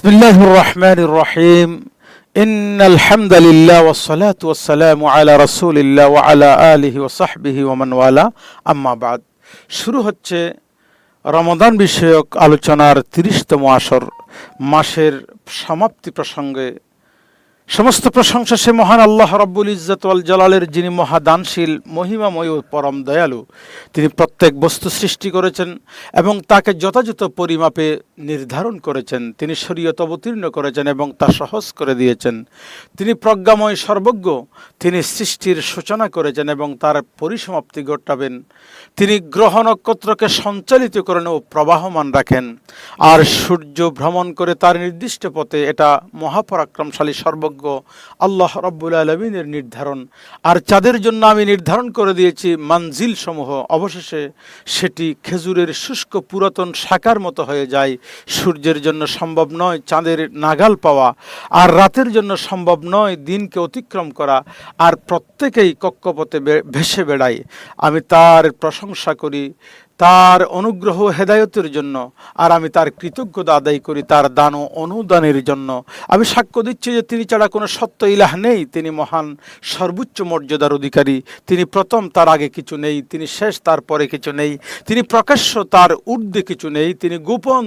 بسم الله الرحمن الرحيم إن الحمد لله والصلاة والسلام على رسول الله وعلى آله وصحبه ومن والاه أما بعد শুরু হচ্ছে রমাদান বিষয়ক আলোচনার 30তম আসর মাসের সমাপ্তি প্রসঙ্গে সমস্ত প্রশংসা সে মহান আল্লাহ রাব্বুল ইজ্জত ওয়াল জালালের, যিনি মহাদানশীল, মহিমাময় ও পরম দয়ালু। তিনি প্রত্যেক বস্তু সৃষ্টি করেছেন এবং তাকে যথাযথ পরিমাপে নির্ধারণ করেছেন। তিনি শরীয়ত অবতীর্ণ করেছেন এবং তা সহজ করে দিয়েছেন। তিনি প্রজ্ঞাময়, সর্বজ্ঞ। তিনি সৃষ্টির সূচনা করেছেন এবং তার পরিসমাপ্তি ঘটাবেন। তিনি গ্রহ নক্ষত্রকে সঞ্চালিত করেন ও প্রবাহমান রাখেন, আর সূর্য ভ্রমণ করে তার নির্দিষ্ট পথে। এটা মহাপরাক্রমশালী সর্বজ্ঞ আল্লাহ রাব্বুল আলামিনের নির্ধারণ। আর চাঁদের জন্য আমি নির্ধারণ করে দিয়েছি মানজিল সমূহ। অবশেষে সেটি খেজুরের শুষ্ক পুরাতন শাখার মতো হয়ে যায়। সূর্যের জন্য সম্ভব নয় চাঁদের নাগাল পাওয়া, আর রাতের জন্য সম্ভব নয় দিনকে অতিক্রম করা। আর প্রত্যেকেই কক্ষপথে ভেসে বেড়ায়। আমি তার প্রশংসা করি তার অনুগ্রহ হেদায়তের জন্য, আর আমি তার কৃতজ্ঞতা আদায় করি তার দান ও অনুদানের জন্য। আমি সাক্ষ্য দিচ্ছি যে তিনি ছাড়া কোনো সত্য ইলাহ নেই। তিনি মহান, সর্বোচ্চ মর্যাদার অধিকারী। তিনি প্রথম, তার আগে কিছু নেই। তিনি শেষ, তার পরে কিছু নেই। তিনি প্রকাশ্য, তার ঊর্ধ্বে কিছু নেই। তিনি গোপন,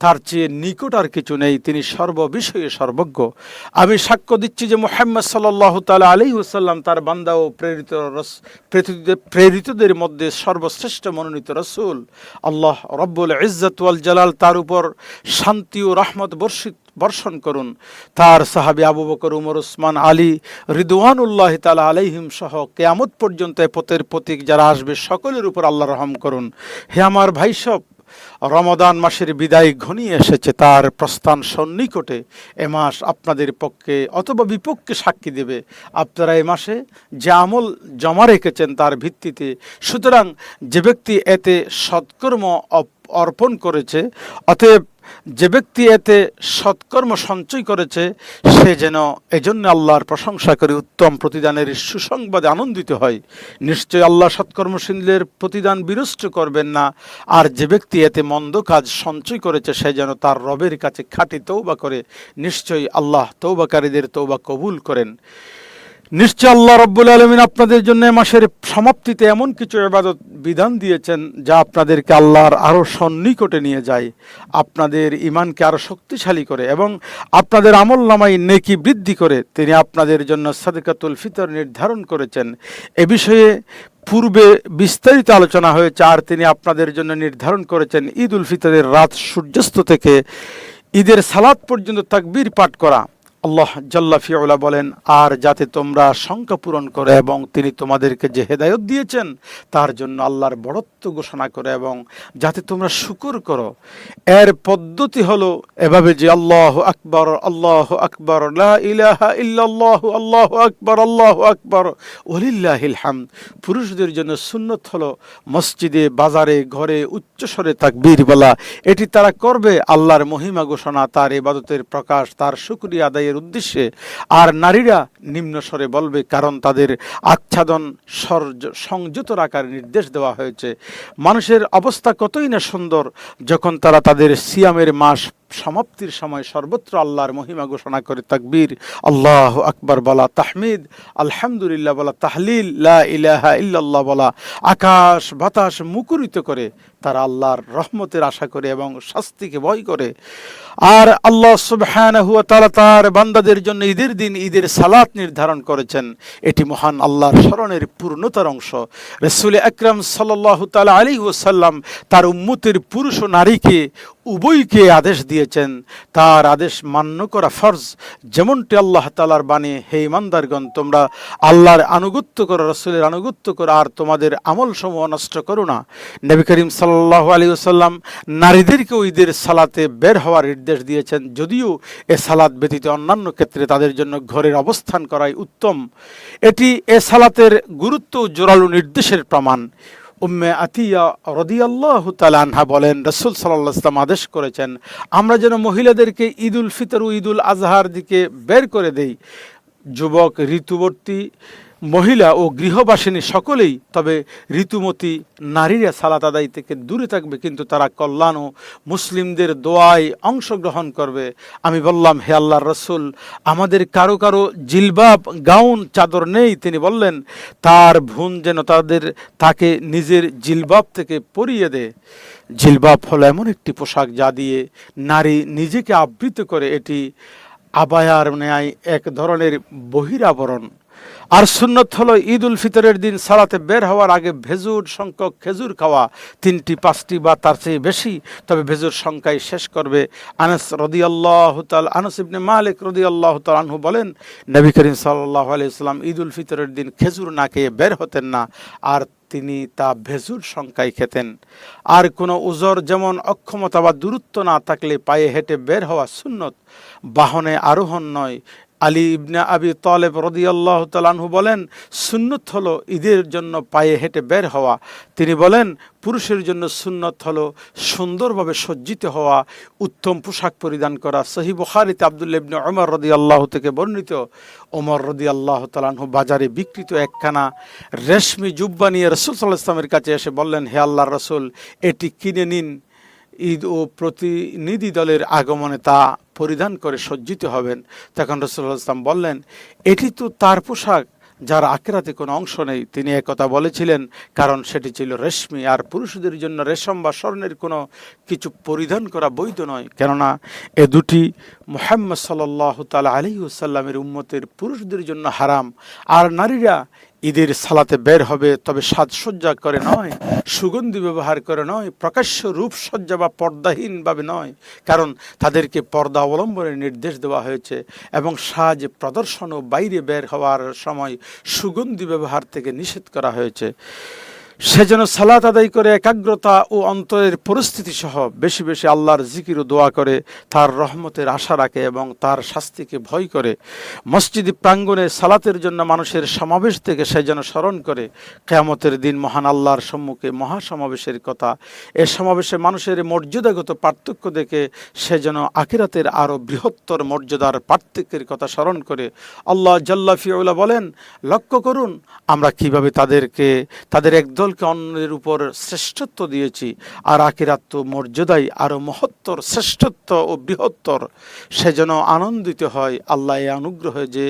তার চেয়ে নিকট আর কিছু নেই। তিনি সর্ববিষয়ে সর্বজ্ঞ। আমি সাক্ষ্য দিচ্ছি যে মুহাম্মদ সাল্লাল্লাহু তাআলা আলাইহি ওয়াসাল্লাম তার বান্দা ও প্রেরিতদের মধ্যে সর্বশ্রেষ্ঠ মনোনীত রাসূল। আল্লাহ রব্বুল ইজ্জত ওয়াল জালাল তার উপর শান্তি ও রহমত বর্ষণ করুন। তার সাহাবী আবু বকর, উমর, উসমান, আলী রিদওয়ানুল্লাহি তাআলা আলাইহিম সহ কিয়ামত পর্যন্ত পথের প্রতীক যারা আসবে সকলের উপর আল্লাহ রহম করুন। হে আমার ভাইসব, রমাদান মাসের বিদায় ঘনিয়ে এসেছে। তার প্রস্থান সন্নিকটে। এ মাস আপনাদের পক্ষে অথবা বিপক্ষে সাক্ষী দেবে। আপনারা এ মাসে যে আমল জমা রেখেছেন তার ভিত্তিতে। সুতরাং যে ব্যক্তি এতে সৎকর্ম অর্পণ করেছে, অতএব যে ব্যক্তি এতে সৎকর্ম সঞ্চয় করেছে, সে যেন এজন্য আল্লাহর প্রশংসা করে উত্তম প্রতিদানের সুসংবাদে আনন্দিত হয়। নিশ্চয় আল্লাহ সৎকর্মশীলদের প্রতিদান বিনষ্ট করবেন না। আর যে ব্যক্তি এতে মন্দ কাজ সঞ্চয় করেছে, সে যেন তার রবের কাছে খাঁটি তওবা করে। নিশ্চয়ই আল্লাহ তওবাকারীদের তওবা কবুল করেন। নিশ্চয় আল্লাহ রাব্বুল আলামিন আপনাদের জন্য মাসের সমাপ্তিতে এমন কিছু ইবাদত বিধান দিয়েছেন যা আপনাদেরকে আল্লাহর আরও সন্নিকটে নিয়ে যায়, আপনাদের ঈমানকে আরও শক্তিশালী করে এবং আপনাদের আমলনামায় নেকি বৃদ্ধি করে। তিনি আপনাদের জন্য সাদকাতুল ফিতর নির্ধারণ করেছেন। এ বিষয়ে পূর্বে বিস্তারিত আলোচনা হয়েছে। আর তিনি আপনাদের জন্য নির্ধারণ করেছেন ঈদুল ফিতরের রাত সূর্যাস্ত থেকে ঈদের সালাত পর্যন্ত তাকবীর পাঠ করা। আল্লাহ জাল্লা ফিউলা বলেন, আর যাতে তোমরা সংখ্যা পূরণ করো এবং তিনি তোমাদেরকে যে হেদায়ত দিয়েছেন তার জন্য আল্লাহর বড়ত্ব ঘোষণা করে এবং যাতে তোমরা শুকর করো। এর পদ্ধতি হলো এভাবে যে আল্লাহু আকবার, আল্লাহু আকবার, লা ইলাহা ইল্লাল্লাহু, আল্লাহু আকবার, আল্লাহু আকবার, ওয়ালিল্লাহিল হামদ। পুরুষদের জন্য সুন্নত হলো মসজিদে, বাজারে, ঘরে উচ্চস্বরে তাকবীর বলা। এটি তারা করবে আল্লাহর মহিমা ঘোষণা, তার ইবাদতের প্রকাশ, তার শুকরিয়া আদায়ের উদ্দেশ্যে। আর নারীরা নিম্ন স্বরে বলবে, কারণ তাদের আচ্ছাদন সংযত রাখার নির্দেশ দেওয়া হয়েছে। মানুষের অবস্থা কতই না সুন্দর যখন তারা তাদের সিয়ামের মাস সমাপ্তির সময় সর্বত্র আল্লাহর মহিমা ঘোষণা করে তাকবীর, আল্লাহু আকবার বলা, তাহমিদ, আলহামদুলিল্লাহ বলা, তাহলিল, লা ইলাহা ইল্লাল্লাহ বলা, আকাশ বাতাস মুখরিত করে তারা আল্লাহর রহমতের আশা করে এবং শাস্তিকে ভয় করে। আর আল্লাহ সুবহানাহু ওয়া তাআলা তার বান্দাদের জন্য ঈদের দিন ঈদের সালাত নির্ধারণ করেছেন। এটি মহান আল্লাহর স্মরণের পূর্ণতার অংশ। রাসূল আকরাম সাল্লাল্লাহু তাআলা আলাইহি ওয়াসাল্লাম তার উম্মতের পুরুষ ও নারীকে উভয়কে আদেশ দিয়েছেন। তার আদেশ মান্য করা ফরজ। যেমনটি আল্লাহ তাআলার বাণী, হে ঈমানদারগণ, তোমরা আল্লাহর আনুগত্য করো, রাসূলের আনুগত্য করো, আর তোমাদের আমল সমূহ নষ্ট করো না। নবী করিম সাল্লাল্লাহু আলাইহি ওয়াসাল্লাম নারীদেরকেও ঈদের সালাতে বের হওয়ার নির্দেশ দিয়েছেন, যদিও এ সালাত ব্যতীত অন্যান্য ক্ষেত্রে তাদের জন্য ঘরের অবস্থান করাই উত্তম। এটি এ সালাতের গুরুত্ব ও জোরালো নির্দেশের প্রমাণ। উম্মে আতিয়া রাদিয়াল্লাহু তাআলা আনহা বলেন, রাসূল সাল্লাল্লাহু আলাইহি ওয়াসাল্লাম আদেশ করেছেন আমরা যেন মহিলাদেরকে ঈদুল ফিতর ও ঈদুল আজহার দিকে বের করে দেই। যুবক, ঋতুবর্তী মহিলা ও গৃহবাসিনী সকলেই, তবে ঋতুমতী নারীরা সালাত আদায় থেকে দূরে থাকবে, কিন্তু তারা কল্যাণ ও মুসলিমদের দোয়ায় অংশগ্রহণ করবে। আমি বললাম, হে আল্লাহর রসুল, আমাদের কারো কারো জিলবাব, গাউন, চাদর নেই। তিনি বললেন, তার বোন যেন তাকে নিজের জিলবাব থেকে পরিয়ে দেয়। জিলবাব হলো এমন একটি পোশাক যা দিয়ে নারী নিজেকে আবৃত করে। এটি আবায়ার ন্যায় এক ধরনের বহিরাবরণ। আর সুন্নত হলো ঈদ উল ফিতরের দিন সালাতে বের হওয়ার আগে ভেজুর সংখ্যক খেজুর খাওয়া, 3টি 5টি বা তার চেয়ে বেশি, তবে ভেজুর সংখ্যায় শেষ করবে। আনাস ইবনে মালিক রাদিয়াল্লাহু তাআলা আনহু বলেন, নবী করিম সাল্লাল্লাহু আলাইহি ওয়াসাল্লাম ঈদ উল ফিতরের দিন খেজুর না খেয়ে বের হতেন না, আর তিনি তা ভেজুর সংখ্যায় খেতেন। আর কোনো উজর, যেমন অক্ষমতা বা দূরত্ব না থাকলে পায়ে হেঁটে বের হওয়া সুন্নত, বাহনে আরোহণ নয়। আলী ইবনে আবি তালেব রাদিয়াল্লাহু তাআলা আনহু বলেন, সুন্নত হলো ঈদের জন্য পায়ে হেঁটে বের হওয়া। তিনি বলেন, পুরুষের জন্য সুন্নত হলো সুন্দরভাবে সজ্জিত হওয়া, উত্তম পোশাক পরিধান করা। সহিহ বুখারীতে আব্দুল্লাহ ইবনে উমর রাদিয়াল্লাহু থেকে বর্ণিত, ওমর রাদিয়াল্লাহু তাআলা আনহু বাজারে বিক্রিত একখানা রেশমি জুব্বা নিয়ে রাসূল সাল্লাল্লাহু আলাইহি ওয়াসাল্লামের কাছে এসে বললেন, হে আল্লাহর রাসূল, এটি কিনে নিন। ঈদ ও প্রতিনিধি দলের আগমনে তা পরিধান করে সজ্জিত হবেন। তখন রাসূলুল্লাহ সাল্লাল্লাহু আলাইহি ওয়াসাল্লাম বললেন, এটি তো তার পোশাক যার আখিরাতে কোনো অংশ নেই। তিনি একথা বলেছিলেন কারণ সেটি ছিল রেশমি, আর পুরুষদের জন্য রেশম বা স্বর্ণের কোনো কিছু পরিধান করা বৈধ নয়, কেননা এ দুটি মুহাম্মদ সাল্লাল্লাহু তাআলা আলাইহি ওয়াসাল্লামের উম্মতের পুরুষদের জন্য হারাম। আর নারীরা ঈদের সালাতে বের হবে, তবে সাজসজ্জা করে নয়, সুগন্ধি ব্যবহার করে নয়, প্রকাশ্য রূপসজ্জা বা পর্দাহীনভাবে নয়, কারণ তাদেরকে পর্দা অবলম্বনের নির্দেশ দেওয়া হয়েছে, এবং সাজ প্রদর্শন ও বাইরে বের হওয়ার সময় সুগন্ধি ব্যবহার থেকে নিষেধ করা হয়েছে। সে যেন সালাত আদায় করে একাগ্রতা ও অন্তরের পরিস্থিতি সহ বেশি বেশি আল্লাহর জিকির ও দোয়া করে, তার রহমতের আশা রাখে এবং তার শাস্তিকে ভয় করে। মসজিদ প্রাঙ্গণে সালাতের জন্য মানুষের সমাবেশ থেকে সে যেন স্মরণ করে কিয়ামতের দিন মহান আল্লাহর সম্মুখে মহাসমাবেশের কথা। এ সমাবেশে মানুষের মর্যাদাগত পার্থক্য দেখে সে যেন আখিরাতের আরও বৃহত্তর মর্যাদার পার্থক্যের কথা স্মরণ করে। আল্লাহ জাল্লা ফিউলা বলেন, লক্ষ্য করুন আমরা কিভাবে তাদের একদলকে অন্যের উপর শ্রেষ্ঠত্ব দিয়েছি, আর আখিরাত মর্যাদায় আরো মহত্তর, শ্রেষ্ঠত্ব ও বৃহত্তর। সে যেন আনন্দিত হয় আল্লাহ এই অনুগ্রহে যে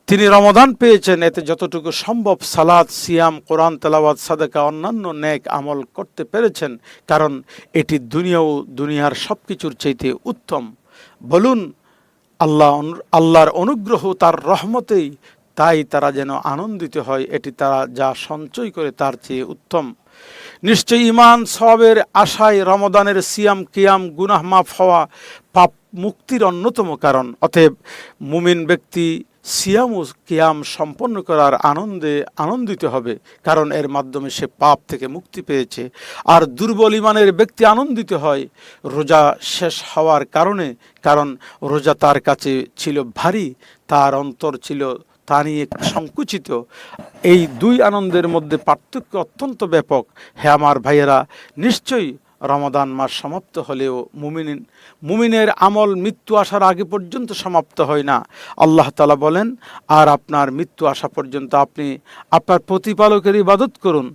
তিনি রমাদান পেয়েছেন, এতে যতটুকু সম্ভব সালাত, সিয়াম, কোরআন তেলাওয়াত, সাদাকা, অন্যান্য নেক আমল করতে পেরেছেন, কারণ এটি দুনিয়া ও দুনিয়ার সব কিছুর চাইতে উত্তম। বলুন, আল্লাহর অনুগ্রহ তার রহমতেই, তাই তারা যেন আনন্দিত হয়, এটি তারা যা সঞ্চয় করে তার চেয়ে উত্তম। নিশ্চয়ই ঈমান সওয়াবের আশায় রমাদানের সিয়াম, কিয়াম, গুনাহ মাফ হওয়া, পাপ মুক্তির অন্যতম কারণ। অতএব মুমিন ব্যক্তি সিয়াম ও কিয়াম সম্পন্ন করার আনন্দিত হবে, কারণ এর মাধ্যমে সে পাপ থেকে মুক্তি পেয়েছে। আর দুর্বল ঈমানের ব্যক্তি আনন্দিত হয় রোজা শেষ হওয়ার কারণে, কারণ রোজা তার কাছে ছিল ভারী, তার অন্তর ছিল তা নিয়ে সংকুচিত। এই দুই আনন্দের মধ্যে পার্থক্য অত্যন্ত ব্যাপক। হে আমার ভাইয়েরা, নিশ্চয়ই রমাদান মাস সমাপ্ত হলেও মুমিনের আমল মৃত্যু আসার আগে পর্যন্ত সমাপ্ত হয় না। আল্লাহ তাআলা বলেন, আর আপনার মৃত্যু আসা পর্যন্ত আপনি আপনার প্রতিপালকের ইবাদত করুন।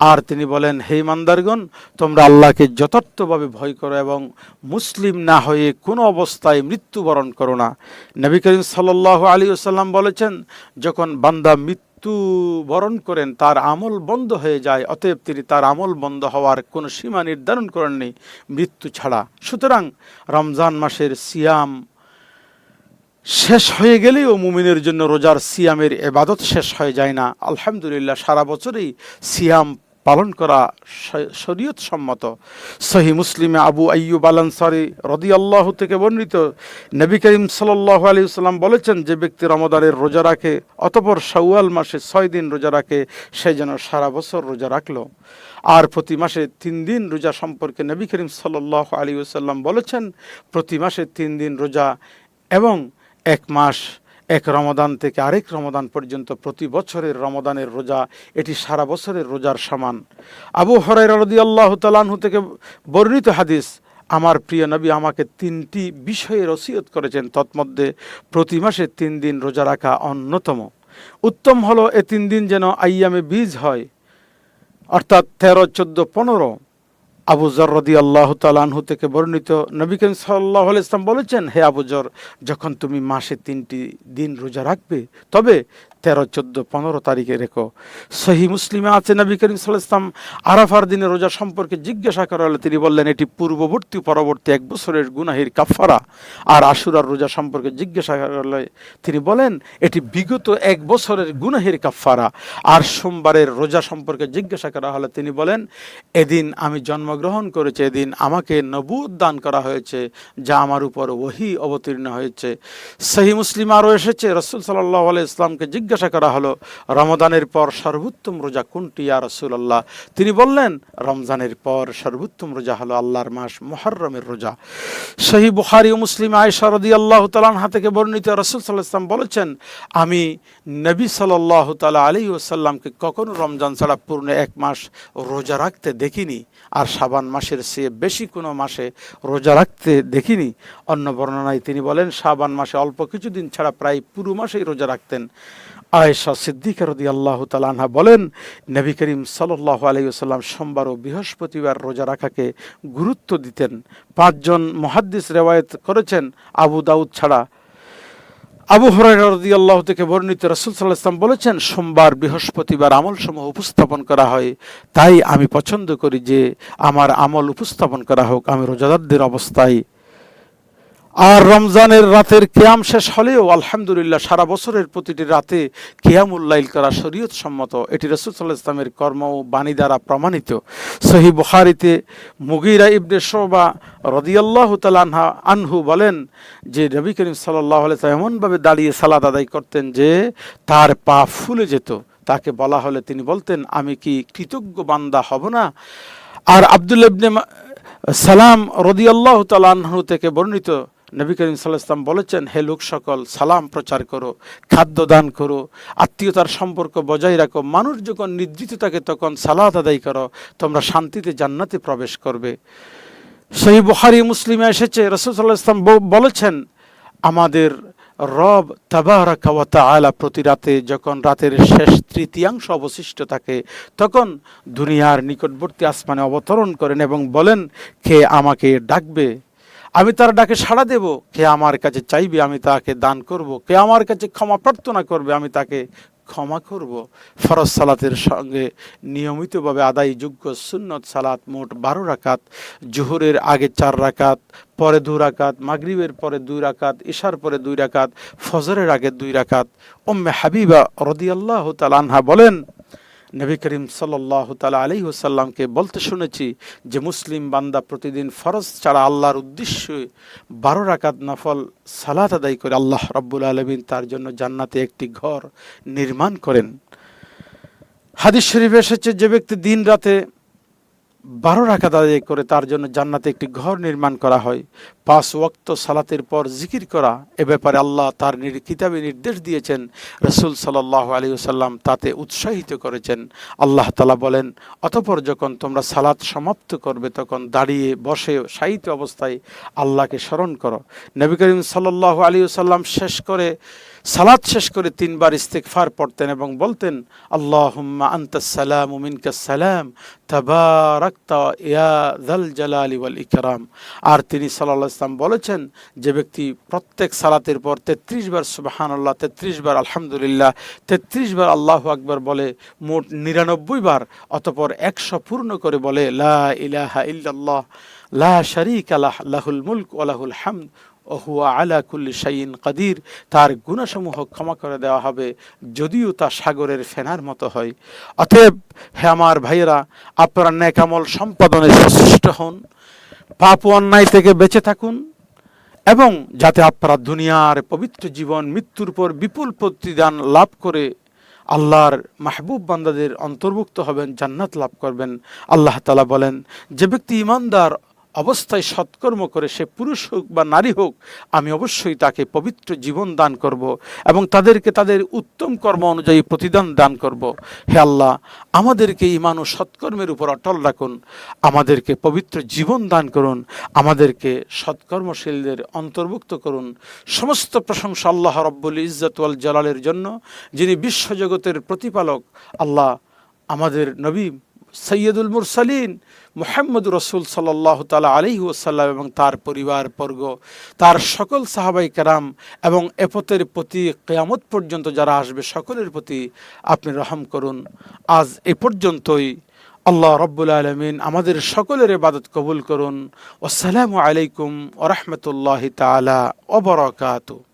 আর তিনি বলেন, হে ইমানদারগণ, তোমরা আল্লাহকে যথার্থভাবে ভয় করো এবং মুসলিম না হয়ে কোনো অবস্থায় মৃত্যুবরণ করো না। নবী করিম সাল্লাল্লাহু আলাইহি ওয়াসাল্লাম বলেছেন, যখন বান্দা মৃত্যুবরণ করেন তার আমল বন্ধ হয়ে যায়, অতএব তিনি তার আমল বন্ধ হওয়ার কোনো সীমা নির্ধারণ করেননি মৃত্যু ছাড়া। সুতরাং রমজান মাসের সিয়াম শেষ হয়ে গেলেও মুমিনের জন্য রোজার সিয়ামের ইবাদত শেষ হয়ে যায় না। আলহামদুলিল্লাহ, সারা বছরই সিয়াম পালন করা শরীয়ত সম্মত। সহিহ মুসলিমে আবু আইয়ুব আল আনসারী রাদিয়াল্লাহু থেকে বর্ণিত, নবী করিম সাল্লাল্লাহু আলাইহি ওয়াসাল্লাম বলেছেন, যে ব্যক্তি রমাদানের রোজা রাখে অতঃপর শাওয়াল মাসে 6 দিন রোজা রাখে, সে যেন সারা বছর রোজা রাখলো। আর প্রতি মাসে 3 দিন রোজা সম্পর্কে নবী করিম সাল্লাল্লাহু আলাইহি ওয়াসাল্লাম বলেছেন, প্রতি মাসে 3 দিন রোজা এবং এক মাস, এক রমাদান থেকে আরেক রমাদান পর্যন্ত প্রতি বছরের রমাদানের রোজা, এটি সারা বছরের রোজার সমান। আবু হুরায়রা রাদিয়াল্লাহু তাআলা আনহু থেকে বর্ণিত হাদিস, আমার প্রিয় নবী আমাকে 3টি বিষয়ের ওসিয়ত করেছেন, তৎমধ্যে প্রতি মাসে 3 দিন রোজা রাখা অন্যতম। উত্তম হলো এ 3 দিন যেন আইয়ামে বীজ হয়, অর্থাৎ 13, 14, 15। আবু যর রাদিয়াল্লাহু তাআলা আনহু থেকে বর্ণিত, নবী করিম সাল্লাল্লাহু আলাইহি ওয়াসাল্লাম বলেছেন, হে আবু যর, যখন তুমি মাসে 3টি দিন রোজা রাখবে তবে 13, 14, 15 তারিখে রেখো। সহিহ মুসলিমে আছে, নবী করিম সাল্লাল্লাহু আলাইহি ওয়াসাল্লাম আরাফার দিনে রোজা সম্পর্কে জিজ্ঞাসা করা হলে তিনি বললেন, এটি পূর্ববর্তী পরবর্তী 1 বছরের গুনাহের কাফারা। আর আশুরার রোজা সম্পর্কে জিজ্ঞাসা করা হলে তিনি বলেন, এটি বিগত 1 বছরের গুনাহের কাফারা। আর সোমবারের রোজা সম্পর্কে জিজ্ঞাসা করা হলে তিনি বলেন, এদিন আমি জন্মগ্রহণ করেছি, এদিন আমাকে নবুয়ত দান করা হয়েছে, যা আমার উপর ওহী অবতীর্ণ হয়েছে। সহিহ মুসলিম আরও এসেছে, রাসূল সাল্লাল্লাহু আলাইহি ওয়াসাল্লামকে জিজ্ঞাসা করা হলো, রমাদানের পর সর্বোত্তম রোজা কোনটি ইয়া রাসূলুল্লাহ? তিনি বললেন, রমজানের পর সর্বোত্তম রোজা হলো আল্লাহর মাস মুহররমের রোজা। সহিহ বুখারী ও মুসলিম আয়েশা রাদিয়াল্লাহু তাআলা আনহা থেকে বর্ণিত, রাসূল সাল্লাল্লাহু আলাইহি ওয়াসাল্লাম বলেছেন, আমি নবী সাল্লাল্লাহু তাআলা আলাইহি ওয়াসাল্লামকে কখনো রমজান ছাড়া পূর্ণ 1 মাস রোজা রাখতে দেখিনি, আর শাবান মাসের চেয়ে বেশি কোনো মাসে রোজা রাখতে দেখিনি। অন্য বর্ণনায় তিনি বলেন, শাবান মাসে অল্প কিছুদিন ছাড়া প্রায় পুরো মাসেই রোজা রাখতেন। আয়েশা সিদ্দিকা রাদিয়াল্লাহু তাআলা আনহা বলেন, নবী করিম সাল্লাল্লাহু আলাইহি ওয়াসাল্লাম সোমবার ও বৃহস্পতিবার রোজা রাখাকে গুরুত্ব দিতেন। 5 জন মুহাদ্দিস রিওয়ায়াত করেছেন, আবু দাউদ ছাড়া। আবু হুরায়রা রাদিয়াল্লাহু থেকে বর্ণিত, রাসূল সাল্লাল্লাহু আলাইহি ওয়াসাল্লাম বলেছেন, সোমবার বৃহস্পতিবার আমলসমূহ উপস্থাপন করা হয়, তাই আমি পছন্দ করি যে আমার আমল উপস্থাপন করা হোক আমি রোজাদারদের অবস্থায়। আর রমজানের রাতের কিয়াম শেষ হলেও আলহামদুলিল্লাহ সারা বছরের প্রতিটি রাতে কিয়ামুল লাইল করা শরীয়ত সম্মত। এটি রাসূল সাল্লাল্লাহু আলাইহি ওয়াসাল্লামের কর্ম ও বাণী দ্বারা প্রমাণিত। সহিহ বুখারীতে মুগীরা ইবনে শুবা রাদিয়াল্লাহু তাআলা আনহু বলেন যে নবী করিম সাল্লাল্লাহু আলাইহি ওয়াসাল্লাম এমনভাবে দাঁড়িয়ে সালাত আদায় করতেন যে তার পা ফুলে যেত। তাকে বলা হলে তিনি বলতেন, আমি কি কৃতজ্ঞ বান্দা হব না? আর আব্দুল্লাহ ইবনে সালাম রাদিয়াল্লাহু তাআলা আনহু থেকে বর্ণিত, নবী করিম সাল্লাল্লাহু আলাইহি ওয়াসাল্লাম বলেছেন, হে লোক সকল, সালাম প্রচার করো, খাদ্য দান করো, আত্মীয়তার সম্পর্ক বজায় রাখো, মানুষ যখন নিদ্রিত থাকে তখন সালাত আদায় করো, তোমরা শান্তিতে জান্নাতে প্রবেশ করবে। সহিহ বুখারী মুসলিমে এসেছে, রাসূল সাল্লাল্লাহু আলাইহি ওয়াসাল্লাম বলেছেন, আমাদের রব তাবারাকা ওয়া তাআলা প্রতি রাতে যখন রাতের শেষ তৃতীয়াংশ অবশিষ্ট থাকে তখন দুনিয়ার নিকটবর্তী আসমানে অবতরণ করেন এবং বলেন, কে আমাকে ডাকবে, আমি তার ডাকে সাড়া দেব, কে আমার কাছে চাইবে, আমি তাকে দান করব, কে আমার কাছে ক্ষমা প্রার্থনা করবে, আমি তাকে ক্ষমা করব। ফরজ সালাতের সঙ্গে নিয়মিতভাবে আদায়যোগ্য সুন্নত সালাত মোট 12 রাকাত, জোহরের আগে 4 রাকাত, পরে 2 রাকাত, মাগরিবের পরে 2 রাকাত, ইশার পরে 2 রাকাত, ফজরের আগে 2 রাকাত। উম্মে হাবিবা রাদিয়াল্লাহু তাআলা আনহা বলেন, নবী করিম সাল্লাল্লাহু তাআলা আলাইহি ওয়াসাল্লামকে বলতে শুনেছি যে মুসলিম বান্দা প্রতিদিন ফরজ ছাড়া আল্লাহর উদ্দেশ্যে 12 রাকাত নফল সালাত আদায় করে আল্লাহ রাব্বুল আলামিন তার জন্য জান্নাতে একটি ঘর নির্মাণ করেন। হাদিস শরীফে এসেছে, যে ব্যক্তি দিন রাতে 12 রাকাত আদায় করে তার জন্য জান্নাতে একটি ঘর নির্মাণ করা হয়। 5 ওয়াক্ত সালাতের পর জিকির করা, এ ব্যাপারে আল্লাহ তার কিতাবে নির্দেশ দিয়েছেন, রাসূল সাল্লাল্লাহু আলাইহি ওয়াসাল্লাম তাতে উৎসাহিত করেছেন। আল্লাহ তাআলা বলেন, অতঃপর যখন তোমরা সালাত সমাপ্ত করবে তখন দাঁড়িয়ে বসে শায়িত অবস্থায় আল্লাহকে স্মরণ করো। নবী করিম সাল্লাল্লাহু আলাইহি ওয়াসাল্লাম সালাত শেষ করে 3 বার ইস্তিগফার পড়তেন এবং বলতেন, আল্লাহুম্মা আনতাস সালাম ওয়া মিনকাস সালাম তাবারাকতা ইয়া যাল জালালি ওয়াল ইকরাম। আর তিনি সাল্লাল্লাহু আলাইহি ওয়াসাল্লাম বলেছেন, যে ব্যক্তি প্রত্যেক সালাতের পর 33 বার সুবহানাল্লাহ, 33 বার আলহামদুলিল্লাহ, 33 বার আল্লাহু আকবার বলে, মোট 99 বার, অতঃপর 100 পূর্ণ করে বলে, লা ইলাহা ইল্লাল্লাহ লা শারীকা লাহ লাহুল মুলক ওয়া লাহুল হামদ ওয়া হুয়া আলা কুল্লি শাইইন কাদির, তার গুনাহসমূহ ক্ষমা করে দেওয়া হবে যদিও তা সাগরের ফেনার মতো হয়। অতএব হে আমার ভাইয়েরা, আপনারা নেক আমল সম্পাদনে সচেষ্ট হন, পাপ ও অন্যায় থেকে বেঁচে থাকুন এবং যাতে আপনারা দুনিয়ার পবিত্র জীবন মৃত্যুর পর বিপুল প্রতিদান লাভ করে আল্লাহর মাহবুব বান্দাদের অন্তর্ভুক্ত হবেন, জান্নাত লাভ করবেন। আল্লাহ তাআলা বলেন, যে ব্যক্তি ঈমানদার অবস্থায় সৎকর্ম করে, সে পুরুষ হোক বা নারী হোক, আমি অবশ্যই তাকে পবিত্র জীবন দান করব এবং তাদেরকে তাদের উত্তম কর্ম অনুযায়ী প্রতিদান দান করব। হে আল্লাহ, আমাদেরকে ঈমান ও সৎকর্মের উপর অটল রাখুন, আমাদেরকে পবিত্র জীবন দান করুন, আমাদেরকে সৎকর্মশীলদের অন্তর্ভুক্ত করুন। সমস্ত প্রশংসা আল্লাহ রব্বুল ইজ্জত ওয়াল জালালের জন্য, যিনি বিশ্বজগতের প্রতিপালক। আল্লাহ, আমাদের নবী সৈয়দুল মুরসালিন মুহাম্মদ রসুল সাল্লাল্লাহু তাআলা আলাইহি ওয়াসাল্লাম এবং তার পরিবার বর্গ, তার সকল সাহাবাই কেরাম এবং এপথের প্রতি কিয়ামত পর্যন্ত যারা আসবে সকলের প্রতি আপনি রহম করুন। আজ এ পর্যন্তই। আল্লাহ রব্বুল আলামিন আমাদের সকলের ইবাদত কবুল করুন। আসসালামু আলাইকুম ওয়া রাহমাতুল্লাহি তাআলা ওয়া বারাকাতুহু।